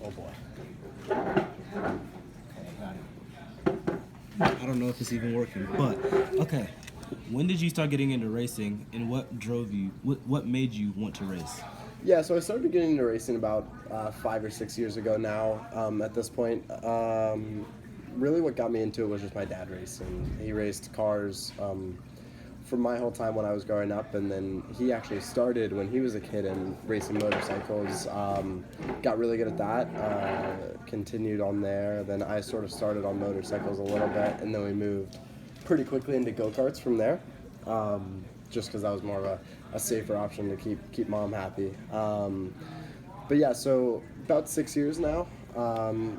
Oh boy. Okay, got it. I don't know if it's even working, but okay. When did you start getting into racing, and what drove you? What made you want to race? Yeah, so I started getting into racing about 5 or 6 years ago now. At this point, really what got me into it was just my dad racing. He raced cars for my whole time when I was growing up, and then he actually started when he was a kid in racing motorcycles. Got really good at that. Continued on there. Then I sort of started on motorcycles a little bit, and then we moved pretty quickly into go karts from there. Just because that was more of a safer option to keep mom happy. But yeah, so about 6 years now.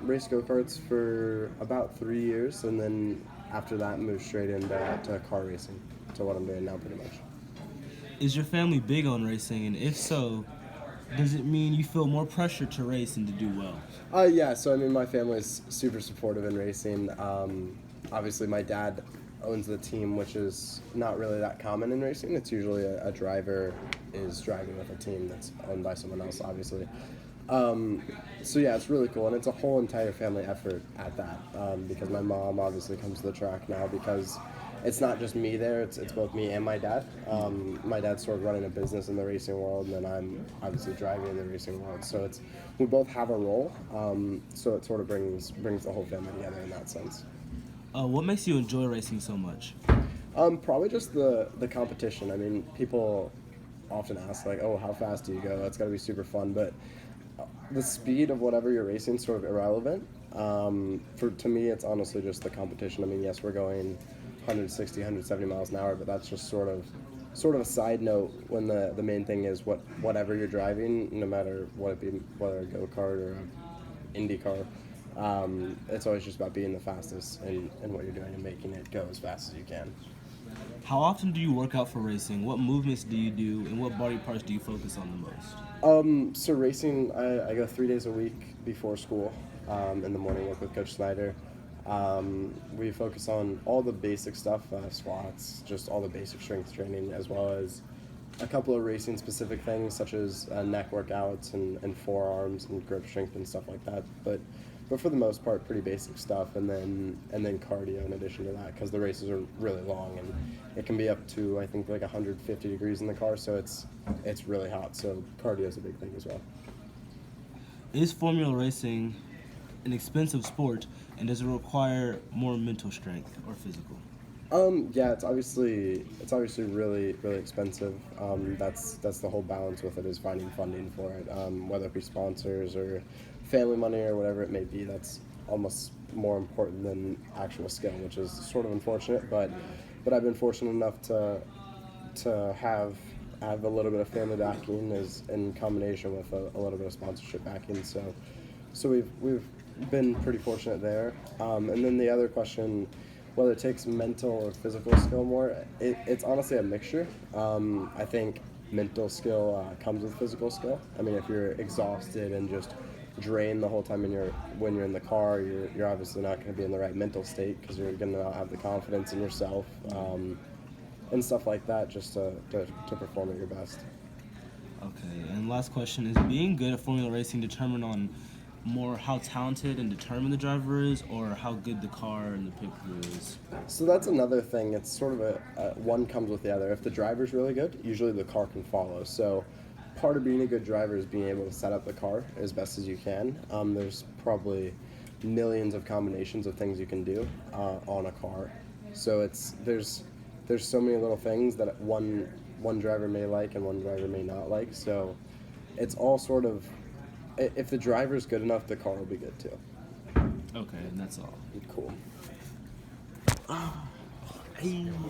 Raced go karts for about 3 years, and then after that, moved straight into to car racing, to what I'm doing now, pretty much. Is your family big on racing, and if so, does it mean you feel more pressure to race and to do well? Yeah, so I mean, my family is super supportive in racing. Obviously, my dad owns the team, which is not really that common in racing. It's usually a driver is driving with a team that's owned by someone else, obviously. So yeah, it's really cool, and it's a whole entire family effort at that, because my mom obviously comes to the track now because it's not just me there, it's both me and my dad. My dad's sort of running a business in the racing world, and then I'm obviously driving in the racing world, so it's we both have a role, so it sort of brings the whole family together in that sense. What makes you enjoy racing so much? Probably just the competition. I mean, people often ask like, "Oh, how fast do you go?" That's got to be super fun, but the speed of whatever you're racing is sort of irrelevant. For to me, it's honestly just the competition. I mean, yes, we're going 160, 170 miles an hour, but that's just sort of a side note when the main thing is whatever you're driving, no matter what it be, whether a go kart or a Indy car. It's always just about being the fastest in what you're doing and making it go as fast as you can. How often do you work out for racing? What movements do you do, and what body parts do you focus on the most? So racing, I go 3 days a week before school. In the morning, work with Coach Snyder. We focus on all the basic stuff, squats, just all the basic strength training, as well as a couple of racing specific things such as neck workouts and forearms and grip strength and stuff like that. But for the most part, pretty basic stuff, and then cardio in addition to that, because the races are really long and it can be up to I think like 150 degrees in the car, so it's really hot. So cardio is a big thing as well. Is Formula racing an expensive sport, and does it require more mental strength or physical? Yeah, it's obviously really expensive. That's the whole balance with it, is finding funding for it, whether it be sponsors or family money or whatever it may be. That's almost more important than actual skill, which is sort of unfortunate. But I've been fortunate enough to have a little bit of family backing, as in combination with a little bit of sponsorship backing. So we've been pretty fortunate there. And then the other question, whether it takes mental or physical skill more, it's honestly a mixture. I think mental skill comes with physical skill. I mean, if you're exhausted and just drained the whole time when you're in the car, you're obviously not going to be in the right mental state, because you're going to not have the confidence in yourself, and stuff like that, just to perform at your best. Okay, and last question, is being good at Formula racing determined on more how talented and determined the driver is, or how good the car and the pit crew is? So that's another thing. It's sort of one comes with the other. If the driver's really good, usually the car can follow. So part of being a good driver is being able to set up the car as best as you can. There's probably millions of combinations of things you can do on a car. So there's so many little things that one driver may like and one driver may not like. So it's all sort of, if the driver's good enough, the car will be good too. Okay, and that's all. Cool.